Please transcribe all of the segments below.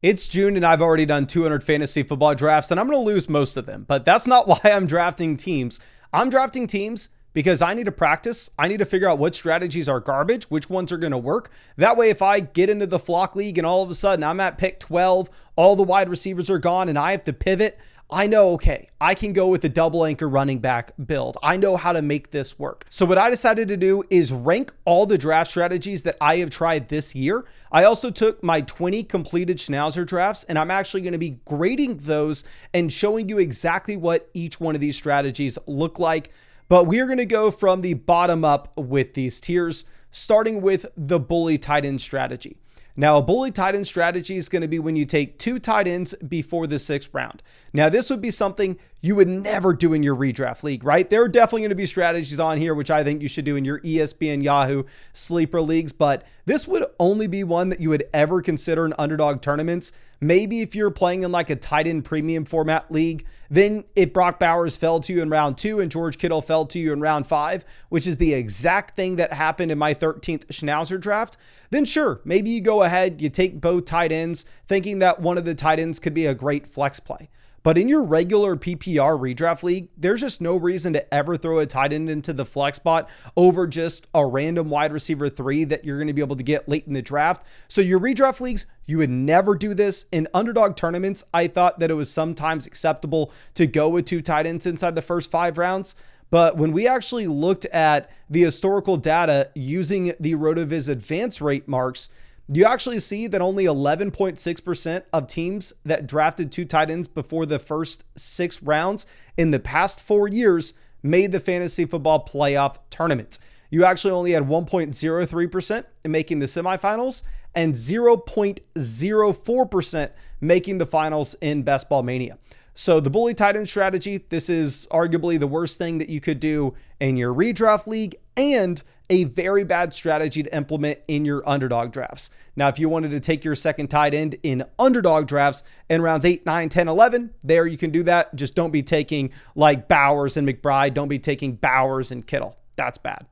It's June and I've already done 200 fantasy football drafts and I'm going to lose most of them, but that's not why I'm drafting teams. I'm drafting teams because I need to practice. I need to figure out what strategies are garbage, which ones are going to work. That way, if I get into the flock league and all of a sudden I'm at pick 12, all the wide receivers are gone and I have to pivot, I know, okay, I can go with the double anchor running back build. I know how to make this work. So what I decided to do is rank all the draft strategies that I have tried this year. I also took my 20 completed Schnauzer drafts and I'm actually going to be grading those and showing you exactly what each one of these strategies look like. But we are going to go from the bottom up with these tiers, starting with the bully tight end strategy. Now, a bully tight end strategy is going to be when you take 2 tight ends before the 6th round. Now, this would be something you would never do in your redraft league, right? There are definitely going to be strategies on here, which I think you should do in your ESPN, Yahoo sleeper leagues, but this would only be one that you would ever consider in underdog tournaments. Maybe if you're playing in like a tight end premium format league, then if Brock Bowers fell to you in round 2 and George Kittle fell to you in round 5, which is the exact thing that happened in my 13th Schnauzer draft, then sure, maybe you go ahead, you take both tight ends, thinking that one of the tight ends could be a great flex play. But in your regular PPR redraft league, there's just no reason to ever throw a tight end into the flex spot over just a random wide receiver 3 that you're going to be able to get late in the draft. So your redraft leagues, you would never do this. In underdog tournaments, I thought that it was sometimes acceptable to go with 2 tight ends inside the first 5 rounds. But when we actually looked at the historical data using the RotoViz advance rate marks, you actually see that only 11.6% of teams that drafted 2 tight ends before the first 6 rounds in the past 4 years made the fantasy football playoff tournament. You actually only had 1.03% in making the semifinals and 0.04% making the finals in Best Ball Mania. So the bully tight end strategy, this is arguably the worst thing that you could do in your redraft league and a very bad strategy to implement in your underdog drafts. Now, if you wanted to take your second tight end in underdog drafts in rounds 8, 9, 10, 11, there you can do that. Just don't be taking like Bowers and McBride. Don't be taking Bowers and Kittle. That's bad.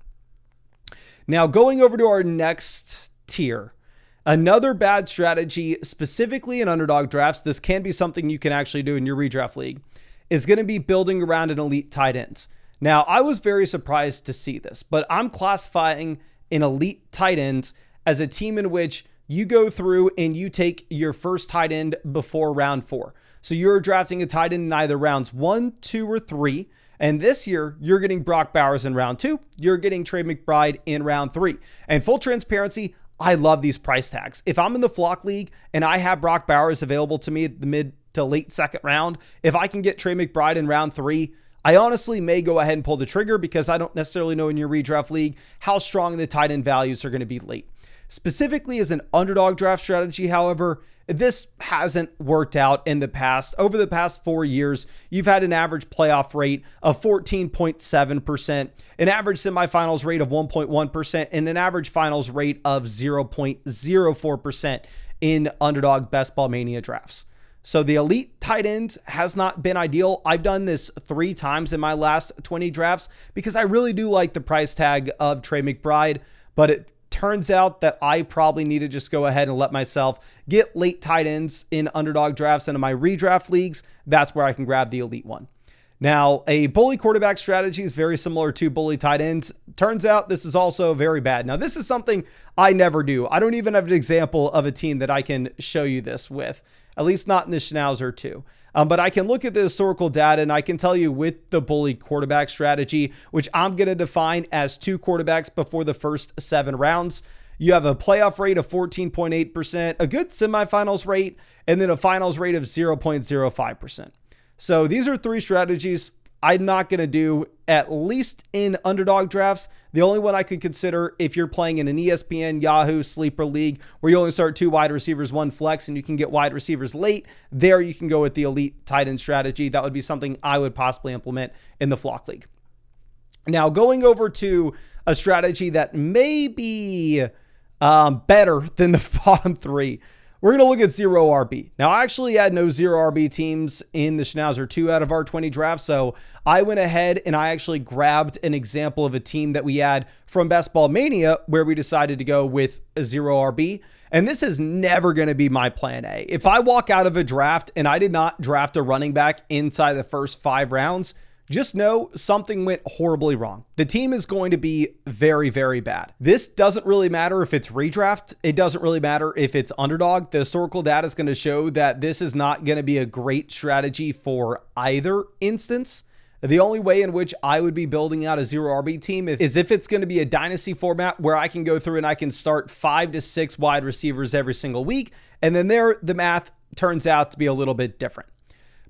Now, going over to our next tier, another bad strategy, specifically in underdog drafts, this can be something you can actually do in your redraft league, is going to be building around an elite tight ends. Now, I was very surprised to see this, but I'm classifying an elite tight end as a team in which you go through and you take your first tight end before round 4. So you're drafting a tight end in either rounds 1, 2, or 3. And this year, you're getting Brock Bowers in round 2. You're getting Trey McBride in round 3. And full transparency, I love these price tags. If I'm in the flock league and I have Brock Bowers available to me at the mid to late 2nd round, if I can get Trey McBride in round 3, I honestly may go ahead and pull the trigger because I don't necessarily know in your redraft league how strong the tight end values are going to be late. Specifically as an underdog draft strategy, however, this hasn't worked out in the past. Over the past 4 years, you've had an average playoff rate of 14.7%, an average semifinals rate of 1.1%, and an average finals rate of 0.04% in underdog Best Ball Mania drafts. So the elite tight end has not been ideal. I've done this 3 times in my last 20 drafts because I really do like the price tag of Trey McBride, but it turns out that I probably need to just go ahead and let myself get late tight ends in underdog drafts and in my redraft leagues. That's where I can grab the elite one. Now, a bully quarterback strategy is very similar to bully tight ends. Turns out this is also very bad. Now, this is something I never do. I don't even have an example of a team that I can show you this with, at least not in the Schnauzer 2. But I can look at the historical data and I can tell you with the bully quarterback strategy, which I'm going to define as 2 quarterbacks before the first 7 rounds, you have a playoff rate of 14.8%, a good semifinals rate, and then a finals rate of 0.05%. So these are 3 strategies I'm not going to do, at least in underdog drafts. The only one I could consider if you're playing in an ESPN, Yahoo sleeper league where you only start 2 wide receivers, 1 flex, and you can get wide receivers late. There you can go with the elite tight end strategy. That would be something I would possibly implement in the flock league. Now, going over to a strategy that may be better than the bottom 3. We're going to look at 0 RB. Now, I actually had no 0 RB teams in the Schnauzer 2 out of our 20 drafts, so I went ahead and I actually grabbed an example of a team that we had from Best Ball Mania where we decided to go with a 0 RB. And this is never going to be my plan A. If I walk out of a draft and I did not draft a running back inside the first 5 rounds, just know something went horribly wrong. The team is going to be very, very bad. This doesn't really matter if it's redraft. It doesn't really matter if it's underdog. The historical data is going to show that this is not going to be a great strategy for either instance. The only way in which I would be building out a 0 RB team is if it's going to be a dynasty format where I can go through and I can start 5 to 6 wide receivers every single week. And then there, the math turns out to be a little bit different.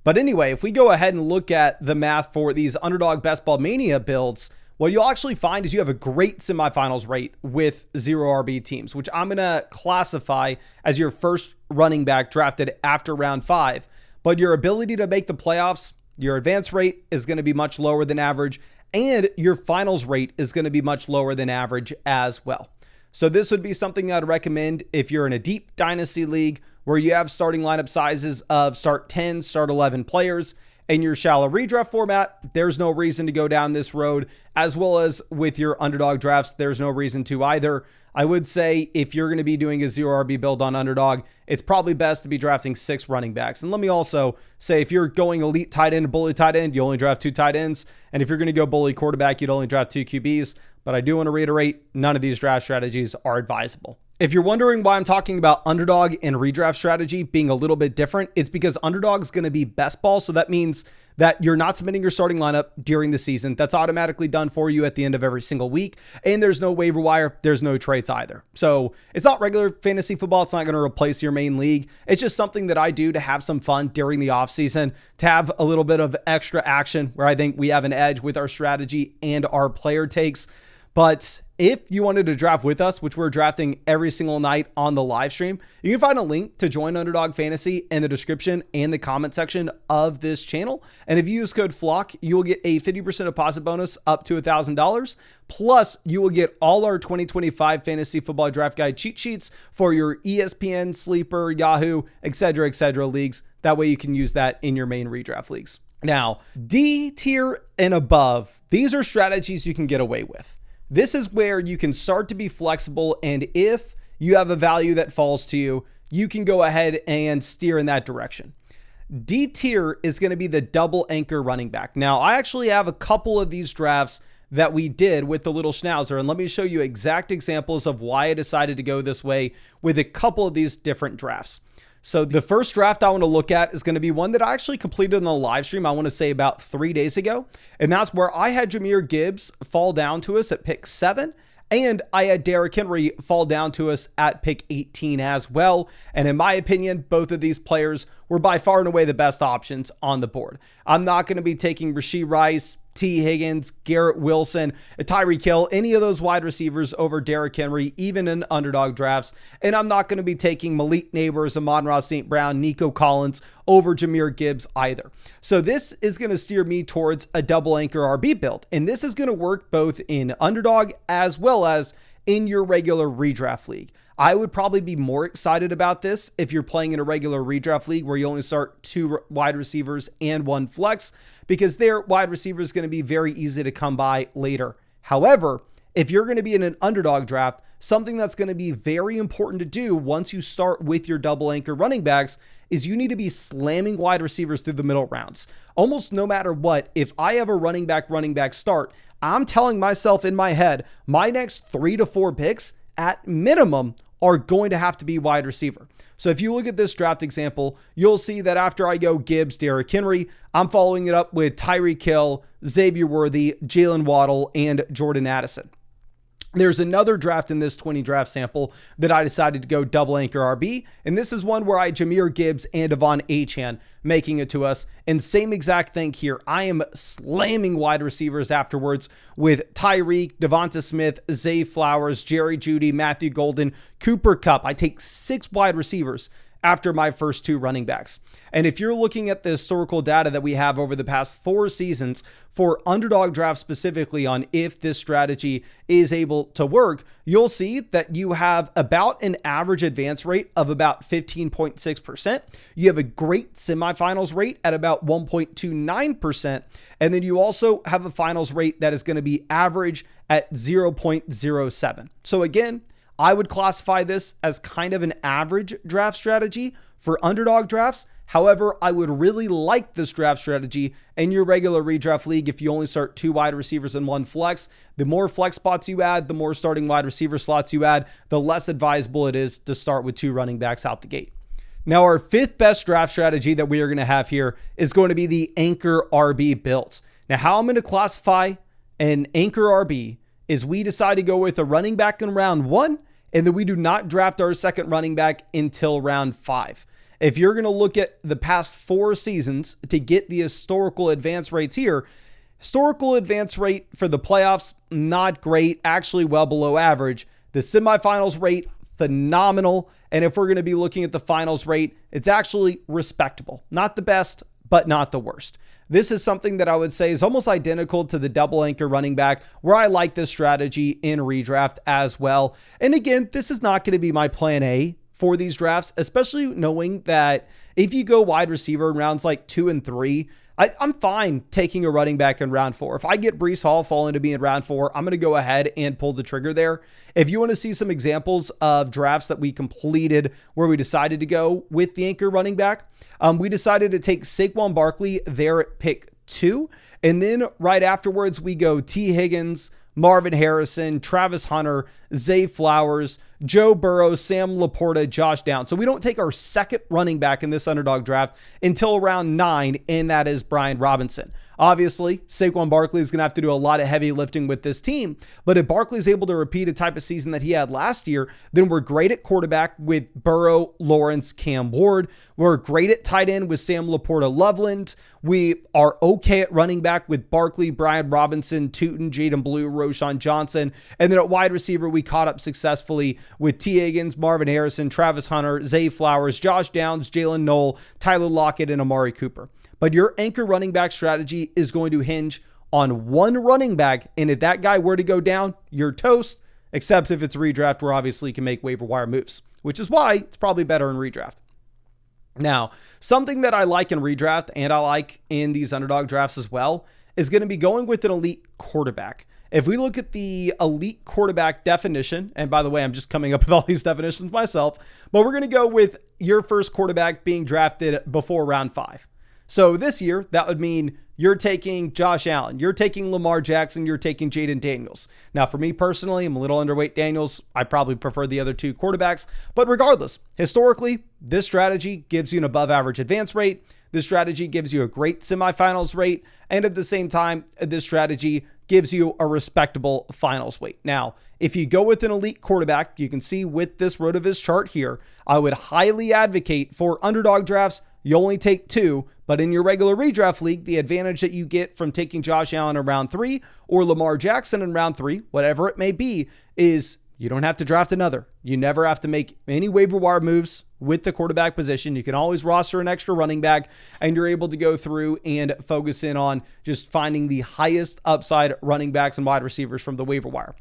But anyway, if we go ahead and look at the math for these Underdog Best Ball Mania builds, what you'll actually find is you have a great semifinals rate with 0 RB teams, which I'm going to classify as your first running back drafted after round 5. But your ability to make the playoffs, your advance rate is going to be much lower than average, and your finals rate is going to be much lower than average as well. So this would be something I'd recommend if you're in a deep dynasty league where you have starting lineup sizes of start 10, start 11 players. In your shallow redraft format, there's no reason to go down this road, as well as with your underdog drafts, there's no reason to either. I would say if you're going to be doing a 0 RB build on underdog, it's probably best to be drafting 6 running backs. And let me also say, if you're going elite tight end, bully tight end, you only draft 2 tight ends. And if you're going to go bully quarterback, you'd only draft 2 QBs. But I do want to reiterate, none of these draft strategies are advisable. If you're wondering why I'm talking about underdog and redraft strategy being a little bit different, it's because underdog is going to be best ball. So that means that you're not submitting your starting lineup during the season. That's automatically done for you at the end of every single week. And there's no waiver wire. There's no trades either. So it's not regular fantasy football. It's not going to replace your main league. It's just something that I do to have some fun during the off season, to have a little bit of extra action where I think we have an edge with our strategy and our player takes. But if you wanted to draft with us, which we're drafting every single night on the live stream, you can find a link to join Underdog Fantasy in the description and the comment section of this channel. And if you use code FLOCK, you will get a 50% deposit bonus up to $1,000. Plus, you will get all our 2025 Fantasy Football Draft Guide cheat sheets for your ESPN, Sleeper, Yahoo, etc. leagues. That way you can use that in your main redraft leagues. Now, D tier and above, these are strategies you can get away with. This is where you can start to be flexible, and if you have a value that falls to you, you can go ahead and steer in that direction. D tier is going to be the double anchor running back. Now, I actually have a couple of these drafts that we did with the little schnauzer, and let me show you exact examples of why I decided to go this way with a couple of these different drafts. So the first draft I want to look at is going to be one that I actually completed on the live stream, I want to say about 3 days ago. And that's where I had Jahmyr Gibbs fall down to us at pick 7. And I had Derrick Henry fall down to us at pick 18 as well. And in my opinion, both of these players were by far and away the best options on the board. I'm not going to be taking Rashee Rice, T. Higgins, Garrett Wilson, Tyreek Hill, any of those wide receivers over Derrick Henry, even in underdog drafts. And I'm not going to be taking Malik Neighbors, Amon-Ra St. Brown, Nico Collins over Jahmyr Gibbs either. So this is going to steer me towards a double anchor RB build. And this is going to work both in underdog as well as in your regular redraft league. I would probably be more excited about this if you're playing in a regular redraft league where you only start 2 wide receivers and 1 flex, because their wide receiver is going to be very easy to come by later. However, if you're going to be in an underdog draft, something that's going to be very important to do once you start with your double anchor running backs is you need to be slamming wide receivers through the middle rounds. Almost no matter what, if I have a running back start, I'm telling myself in my head, my next 3 to 4 picks at minimum are going to have to be wide receiver. So if you look at this draft example, you'll see that after I go Gibbs, Derrick Henry, I'm following it up with Tyreek Hill, Xavier Worthy, Jalen Waddle, and Jordan Addison. There's another draft in this 20 draft sample that I decided to go double anchor RB. And this is one where I had Jahmyr Gibbs and Devon Achane making it to us. And same exact thing here. I am slamming wide receivers afterwards with Tyreek, Devonta Smith, Zay Flowers, Jerry Jeudy, Matthew Golden, Cooper Kupp. I take 6 wide receivers after my first 2 running backs. And if you're looking at the historical data that we have over the past 4 seasons for underdog drafts specifically on if this strategy is able to work, you'll see that you have about an average advance rate of about 15.6%. You have a great semifinals rate at about 1.29%. And then you also have a finals rate that is going to be average at 0.07. So again, I would classify this as kind of an average draft strategy for underdog drafts. However, I would really like this draft strategy in your regular redraft league if you only start 2 wide receivers and 1 flex. The more flex spots you add, the more starting wide receiver slots you add, the less advisable it is to start with 2 running backs out the gate. Now, our 5th best draft strategy that we are going to have here is going to be the anchor RB builds. Now, how I'm going to classify an anchor RB is we decide to go with a running back in round 1, and then we do not draft our second running back until round 5. If you're going to look at the past 4 seasons to get the historical advance rates here, historical advance rate for the playoffs, not great, actually well below average. The semifinals rate, phenomenal. And if we're going to be looking at the finals rate, it's actually respectable. Not the best, but not the worst. This is something that I would say is almost identical to the double anchor running back, where I like this strategy in redraft as well. And again, this is not going to be my plan A for these drafts, especially knowing that if you go wide receiver in rounds like 2 and 3, I'm fine taking a running back in round 4. If I get Breece Hall falling to me in round 4, I'm going to go ahead and pull the trigger there. If you want to see some examples of drafts that we completed where we decided to go with the anchor running back, we decided to take Saquon Barkley there at pick 2. And then right afterwards, we go T. Higgins, Marvin Harrison, Travis Hunter, Zay Flowers, Joe Burrow, Sam Laporta, Josh Downs. So we don't take our second running back in this underdog draft until round 9, and that is Brian Robinson. Obviously, Saquon Barkley is going to have to do a lot of heavy lifting with this team, but if Barkley is able to repeat a type of season that he had last year, then we're great at quarterback with Burrow, Lawrence, Cam Ward. We're great at tight end with Sam Laporta, Loveland. We are okay at running back with Barkley, Brian Robinson, Tootin, Jaden Blue, Roshan Johnson. And then at wide receiver, we caught up successfully with T. Higgins, Marvin Harrison, Travis Hunter, Zay Flowers, Josh Downs, Jalen Knoll, Tyler Lockett, and Amari Cooper. But your anchor running back strategy is going to hinge on one running back. And if that guy were to go down, you're toast, except if it's redraft where obviously you can make waiver wire moves, which is why it's probably better in redraft. Now, something that I like in redraft and I like in these underdog drafts as well is going to be going with an elite quarterback. If we look at the elite quarterback definition, and by the way, I'm just coming up with all these definitions myself, but we're going to go with your first quarterback being drafted before round 5. So this year, that would mean you're taking Josh Allen, you're taking Lamar Jackson, you're taking Jaden Daniels. Now, for me personally, I'm a little underweight Daniels. I probably prefer the other 2 quarterbacks, but regardless, historically, this strategy gives you an above average advance rate. This strategy gives you a great semifinals rate. And at the same time, this strategy gives you a respectable finals weight. Now, if you go with an elite quarterback, you can see with this RotoViz chart here, I would highly advocate for underdog drafts. You only take 2, but in your regular redraft league, the advantage that you get from taking Josh Allen in round 3 or Lamar Jackson in round 3, whatever it may be, is you don't have to draft another. You never have to make any waiver wire moves with the quarterback position. You can always roster an extra running back, and you're able to go through and focus in on just finding the highest upside running backs and wide receivers from the waiver wire.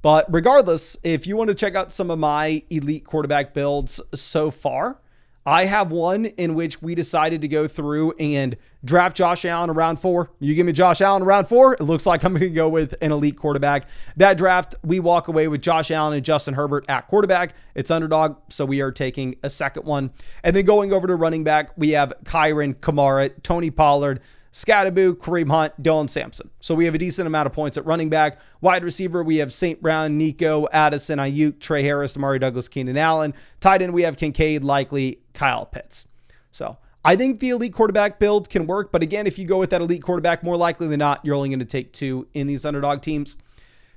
But regardless, if you want to check out some of my elite quarterback builds so far, I have one in which we decided to go through and draft Josh Allen around 4. You give me Josh Allen around 4, it looks like I'm going to go with an elite quarterback. That draft, we walk away with Josh Allen and Justin Herbert at quarterback. It's underdog, so we are taking a second one. And then going over to running back, we have Kyron, Kamara, Tony Pollard, Scattaboo, Kareem Hunt, Dylan Sampson. So we have a decent amount of points at running back. Wide receiver, we have St. Brown, Nico, Addison, Ayuk, Trey Harris, Amari Douglas, Keenan Allen. Tight end, we have Kincaid, Likely, Kyle Pitts. So I think the elite quarterback build can work. But again, if you go with that elite quarterback, more likely than not, you're only going to take 2 in these underdog teams.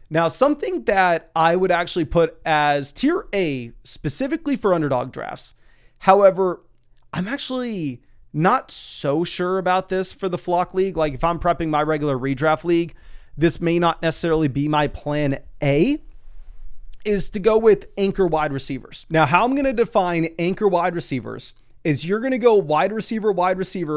Now, something that I would actually put as tier A specifically for underdog drafts. However, I'm actually not so sure about this for the Flock League. Like if I'm prepping my regular redraft league, this may not necessarily be my plan A, is to go with anchor wide receivers. Now, how I'm going to define anchor wide receivers is you're going to go wide receiver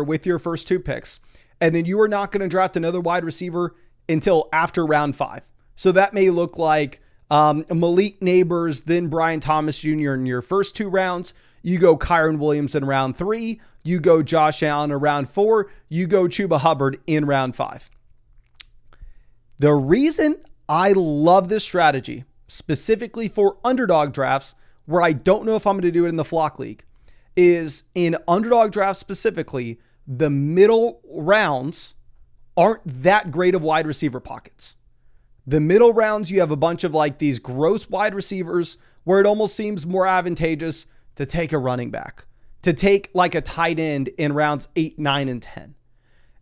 with your first 2 picks, and then you are not going to draft another wide receiver until after round 5. So that may look like Malik Neighbors, then Brian Thomas Jr. in your first 2 rounds. You go Kyron Williams in round 3. You go Josh Allen in round 4. You go Chuba Hubbard in round 5. The reason I love this strategy specifically for underdog drafts, where I don't know if I'm going to do it in the flock league, is in underdog drafts specifically, the middle rounds aren't that great of wide receiver pockets. The middle rounds, you have a bunch of like these gross wide receivers where it almost seems more advantageous to take a running back, to take like a tight end in rounds 8, 9, and 10.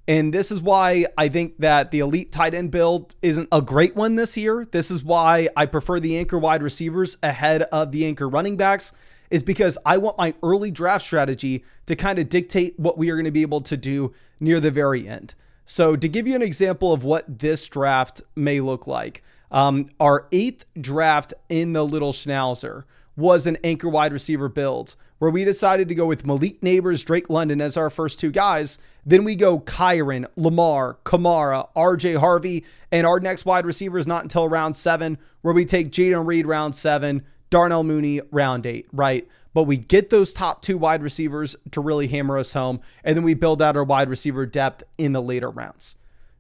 And this is why I think that the elite tight end build isn't a great one this year. This is why I prefer the anchor wide receivers ahead of the anchor running backs, is because I want my early draft strategy to kind of dictate what we are going to be able to do near the very end. So to give you an example of what this draft may look like, our 8th draft in the Little Schnauzer was an anchor wide receiver build where we decided to go with Malik Neighbors, Drake London as our first 2 guys. Then we go Kyron, Lamar, Kamara, RJ Harvey, and our next wide receiver is not until round 7, where we take Jaden Reed round 7, Darnell Mooney round 8, right? But we get those top 2 wide receivers to really hammer us home, and then we build out our wide receiver depth in the later rounds.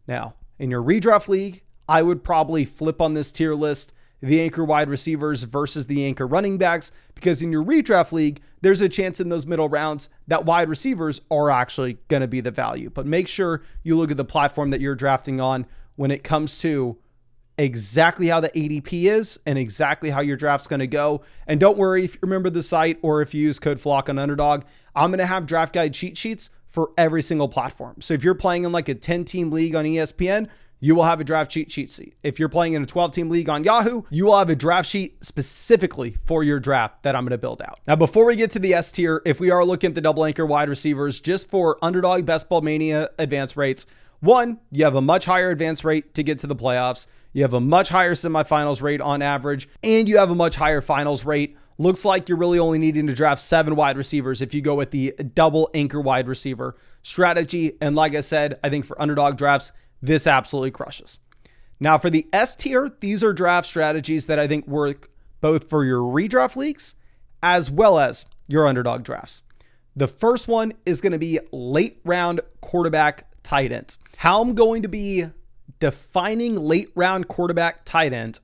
Now, in your redraft league, I would probably flip on this tier list the anchor wide receivers versus the anchor running backs, because in your redraft league, there's a chance in those middle rounds that wide receivers are actually going to be the value. But make sure you look at the platform that you're drafting on when it comes to exactly how the ADP is and exactly how your draft's going to go. And don't worry if you remember the site or if you use code FLOCK on Underdog, I'm going to have draft guide cheat sheets for every single platform. So if you're playing in like a 10-team league on ESPN, you will have a draft cheat sheet. If you're playing in a 12-team league on Yahoo, you will have a draft sheet specifically for your draft that I'm going to build out. Now, before we get to the S tier, if we are looking at the double anchor wide receivers, just for Underdog Best Ball Mania advance rates, 1, you have a much higher advance rate to get to the playoffs. You have a much higher semifinals rate on average, and you have a much higher finals rate. Looks like you're really only needing to draft 7 wide receivers if you go with the double anchor wide receiver strategy. And like I said, I think for underdog drafts, this absolutely crushes. Now for the S tier, these are draft strategies that I think work both for your redraft leagues as well as your underdog drafts. The first one is going to be late round quarterback tight ends. How I'm going to be defining late round quarterback tight end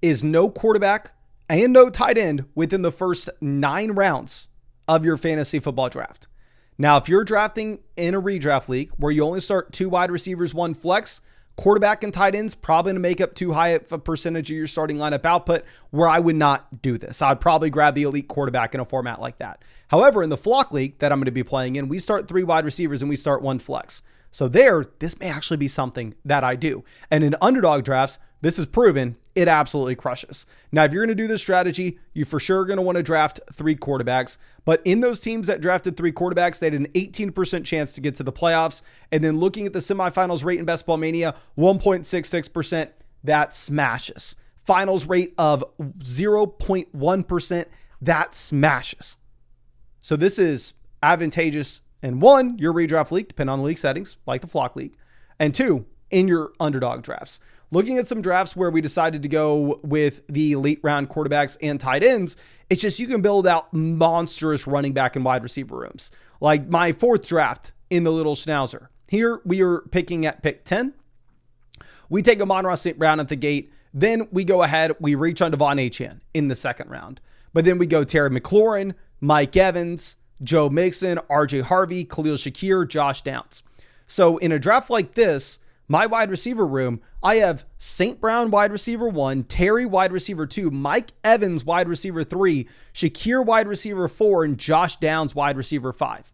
is no quarterback and no tight end within the first 9 rounds of your fantasy football draft. Now, if you're drafting in a redraft league where you only start 2 wide receivers, 1 flex, quarterback and tight ends probably going to make up too high of a percentage of your starting lineup output, where I would not do this. I'd probably grab the elite quarterback in a format like that. However, in the flock league that I'm going to be playing in, we start 3 wide receivers and we start 1 flex. So this may actually be something that I do. And in underdog drafts, this is proven it absolutely crushes. Now, if you're going to do this strategy, you for sure are going to want to draft 3 quarterbacks. But in those teams that drafted 3 quarterbacks, they had an 18% chance to get to the playoffs. And then looking at the semifinals rate in Best Ball Mania, 1.66%, that smashes. Finals rate of 0.1%, that smashes. So this is advantageous in 1, your redraft league, depending on the league settings, like the flock league, and 2, in your underdog drafts. Looking at some drafts where we decided to go with the late round quarterbacks and tight ends, it's just you can build out monstrous running back and wide receiver rooms. Like my 4th draft in the Little Schnauzer. Here we are picking at pick 10. We take Amon-Ra St. Brown at the gate. Then we go ahead, we reach on Devon Achane in the 2nd round. But then we go Terry McLaurin, Mike Evans, Joe Mixon, RJ Harvey, Khalil Shakir, Josh Downs. So in a draft like this, my wide receiver room, I have St. Brown wide receiver 1, Terry wide receiver 2, Mike Evans wide receiver 3, Shakir wide receiver 4, and Josh Downs wide receiver 5.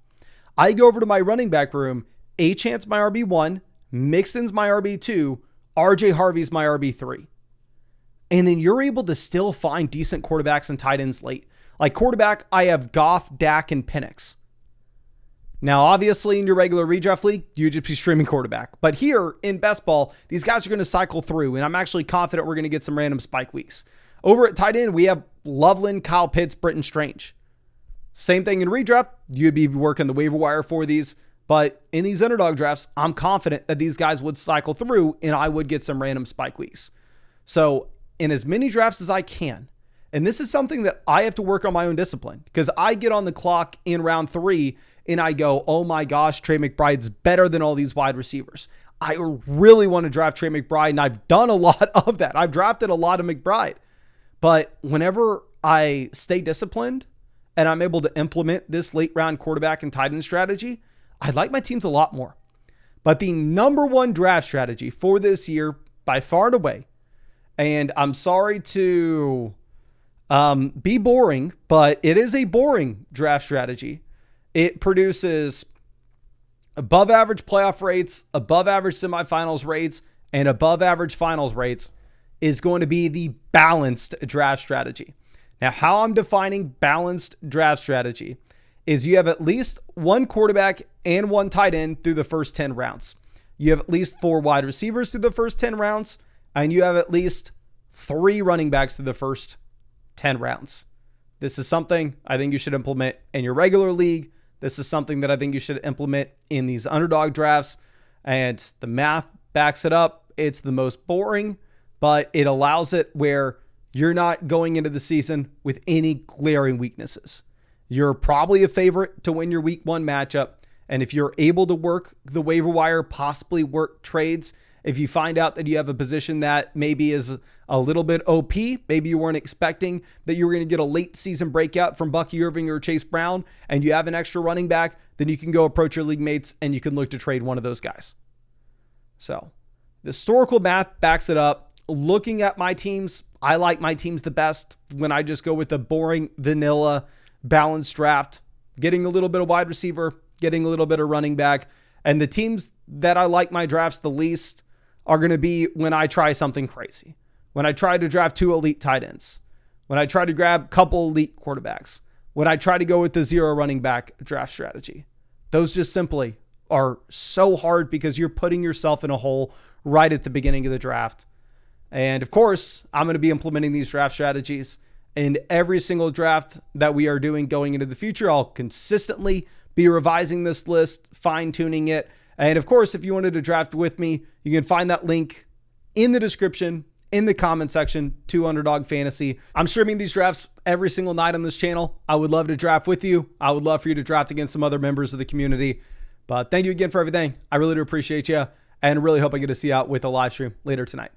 I go over to my running back room, Achane's my RB1, Mixon's my RB2, RJ Harvey's my RB3. And then you're able to still find decent quarterbacks and tight ends late. Like quarterback, I have Goff, Dak, and Penix. Now, obviously, in your regular redraft league, you just be streaming quarterback. But here in best ball, these guys are going to cycle through, and I'm actually confident we're going to get some random spike weeks. Over at tight end, we have Loveland, Kyle Pitts, Britton Strange. Same thing in redraft. You'd be working the waiver wire for these. But in these underdog drafts, I'm confident that these guys would cycle through, and I would get some random spike weeks. So in as many drafts as I can, and this is something that I have to work on my own discipline, because I get on the clock in round 3 and I go, oh my gosh, Trey McBride's better than all these wide receivers. I really want to draft Trey McBride, and I've done a lot of that. I've drafted a lot of McBride. But whenever I stay disciplined and I'm able to implement this late round quarterback and tight end strategy, I like my teams a lot more. But the number one draft strategy for this year, by far and away, and I'm sorry to be boring, but it is a boring draft strategy. It produces above average playoff rates, above average semifinals rates, and above average finals rates, is going to be the balanced draft strategy. Now, how I'm defining balanced draft strategy is you have at least one quarterback and one tight end through the first 10 rounds. You have at least 4 wide receivers through the first 10 rounds, and you have at least 3 running backs through the first 10 rounds. This is something I think you should implement in your regular league. This is something that I think you should implement in these underdog drafts, and the math backs it up. It's the most boring, but it allows it where you're not going into the season with any glaring weaknesses. You're probably a favorite to win your week 1 matchup. And if you're able to work the waiver wire, possibly work trades, if you find out that you have a position that maybe is a little bit OP, maybe you weren't expecting that you were going to get a late season breakout from Bucky Irving or Chase Brown, and you have an extra running back, then you can go approach your league mates and you can look to trade one of those guys. So the historical math backs it up. Looking at my teams, I like my teams the best when I just go with the boring, vanilla, balanced draft, getting a little bit of wide receiver, getting a little bit of running back. And the teams that I like my drafts the least are going to be when I try something crazy. When I try to draft 2 elite tight ends. When I try to grab a couple elite quarterbacks. When I try to go with the 0 running back draft strategy. Those just simply are so hard because you're putting yourself in a hole right at the beginning of the draft. And of course, I'm going to be implementing these draft strategies in every single draft that we are doing going into the future. I'll consistently be revising this list, fine-tuning it. And of course, if you wanted to draft with me, you can find that link in the description, in the comment section to Underdog Fantasy. I'm streaming these drafts every single night on this channel. I would love to draft with you. I would love for you to draft against some other members of the community. But thank you again for everything. I really do appreciate you and really hope I get to see you out with a live stream later tonight.